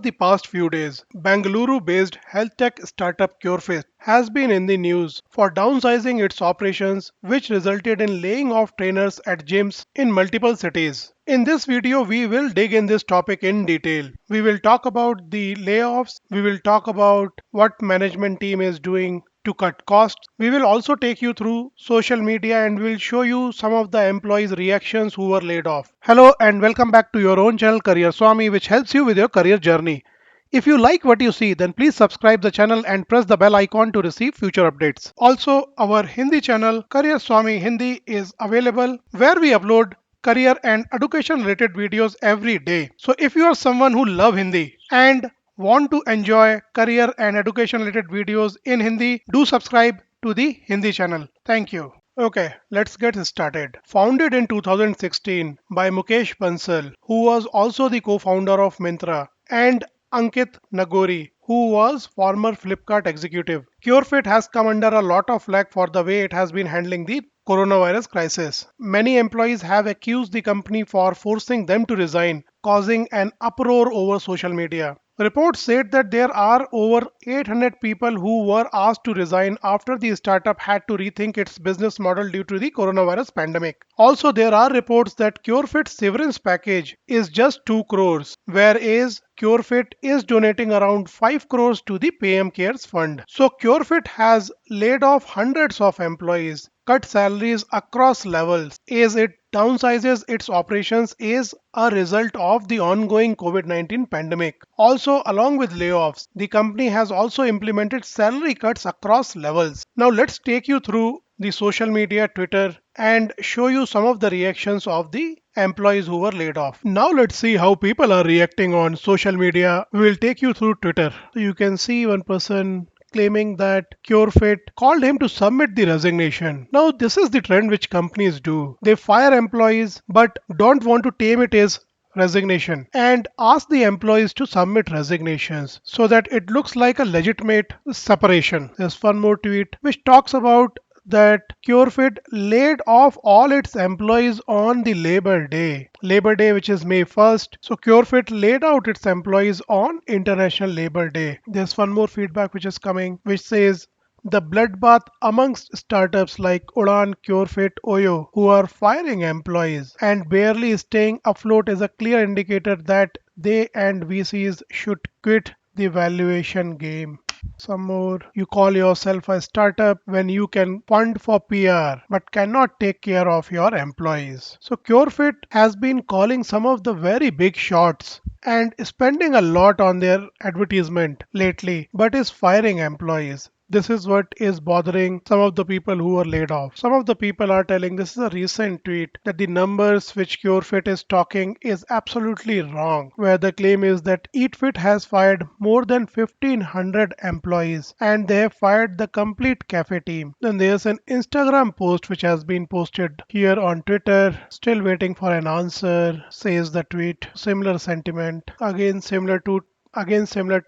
the past few days, Bangalore-based health tech startup CureFit has been in the news for downsizing its operations, which resulted in laying off trainers at gyms in multiple cities. In this video, we will dig in this topic in detail. We will talk about the layoffs, we will talk about what management team is doing to cut costs. We will also take you through social media and we'll show you some of the employees' reactions who were laid off. Hello and welcome back to your own channel Career Swami, which helps you with your career journey. If you like what you see, then please subscribe the channel and press the bell icon to receive future updates. Also, our Hindi channel Career Swami Hindi is available where we upload career and education related videos every day. So if you are someone who love Hindi and want to enjoy career and education related videos in Hindi, do subscribe to the Hindi channel. Thank you. Okay, let's get started. Founded in 2016 by Mukesh Bansal, who was also the co-founder of Myntra, and Ankit Nagori, who was former Flipkart executive. CureFit has come under a lot of flack for the way it has been handling the coronavirus crisis. Many employees have accused the company for forcing them to resign, causing an uproar over social media. Reports said that there are over 800 people who were asked to resign after the startup had to rethink its business model due to the coronavirus pandemic. Also, there are reports that CureFit's severance package is just 2 crores, whereas CureFit is donating around 5 crores to the PM Cares Fund. So CureFit has laid off hundreds of employees, cut salaries across levels as it downsizes its operations as a result of the ongoing COVID-19 pandemic. Also, along with layoffs, the company has also implemented salary cuts across levels. Now let's take you through the social media, Twitter, and show you some of the reactions of the employees who were laid off. Now let's see how people are reacting on social media. We will take you through Twitter. So you can see one person claiming that CureFit called him to submit the resignation. Now this is the trend which companies do. They fire employees but don't want to tame it as resignation and ask the employees to submit resignations so that it looks like a legitimate separation. There's one more tweet which talks about that CureFit laid off all its employees on the Labor Day. Labor Day, which is May 1st. So CureFit laid out its employees on International Labor Day. There's one more feedback which is coming, which says the bloodbath amongst startups like Udan, CureFit, Oyo, who are firing employees and barely staying afloat is a clear indicator that they and VCs should quit the valuation game. Some more. You call yourself a startup when you can fund for PR but cannot take care of your employees. So CureFit has been calling some of the very big shots and spending a lot on their advertisement lately but is firing employees. This is what is bothering some of the people who were laid off. Some of the people are telling, this is a recent tweet, that the numbers which CureFit is talking is absolutely wrong, where the claim is that EatFit has fired more than 1500 employees and they have fired the complete cafe team. Then there's an Instagram post which has been posted here on Twitter, still waiting for an answer, says the tweet. Similar sentiment, again similar to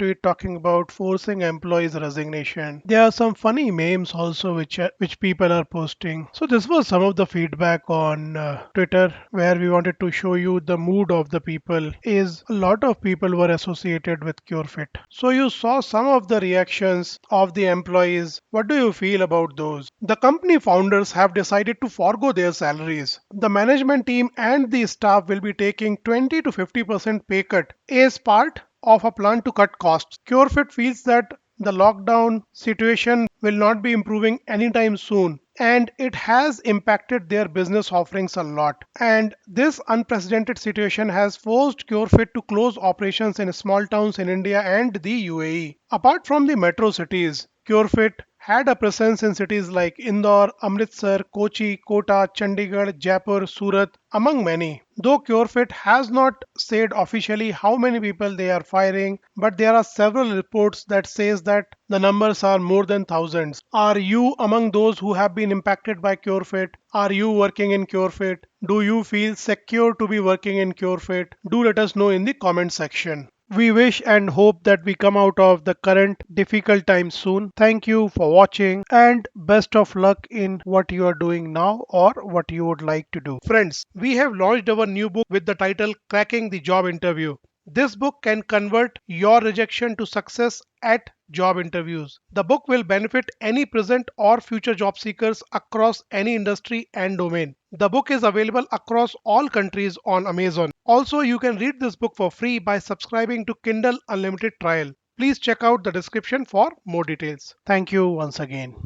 it, talking about forcing employees resignation. There are some funny memes also which people are posting. So this was some of the feedback on Twitter, where we wanted to show you the mood of the people. Is a lot of people were associated with CureFit. So you saw some of the reactions of the employees. What do you feel about those? The company founders have decided to forego their salaries. The management team and the staff will be taking 20 to 50% pay cut as part of a plan to cut costs. CureFit feels that the lockdown situation will not be improving anytime soon and it has impacted their business offerings a lot. And this unprecedented situation has forced CureFit to close operations in small towns in India and the UAE. Apart from the metro cities, CureFit had a presence in cities like Indore, Amritsar, Kochi, Kota, Chandigarh, Jaipur, Surat, among many. Though CureFit has not said officially how many people they are firing, but there are several reports that says that the numbers are more than thousands. Are you among those who have been impacted by CureFit? Are you working in CureFit? Do you feel secure to be working in CureFit? Do let us know in the comment section. We wish and hope that we come out of the current difficult times soon. Thank you for watching and best of luck in what you are doing now or what you would like to do. Friends, we have launched our new book with the title Cracking the Job Interview. This book can convert your rejection to success at job interviews. The book will benefit any present or future job seekers across any industry and domain. The book is available across all countries on Amazon. Also, you can read this book for free by subscribing to Kindle Unlimited trial. Please check out the description for more details. Thank you once again.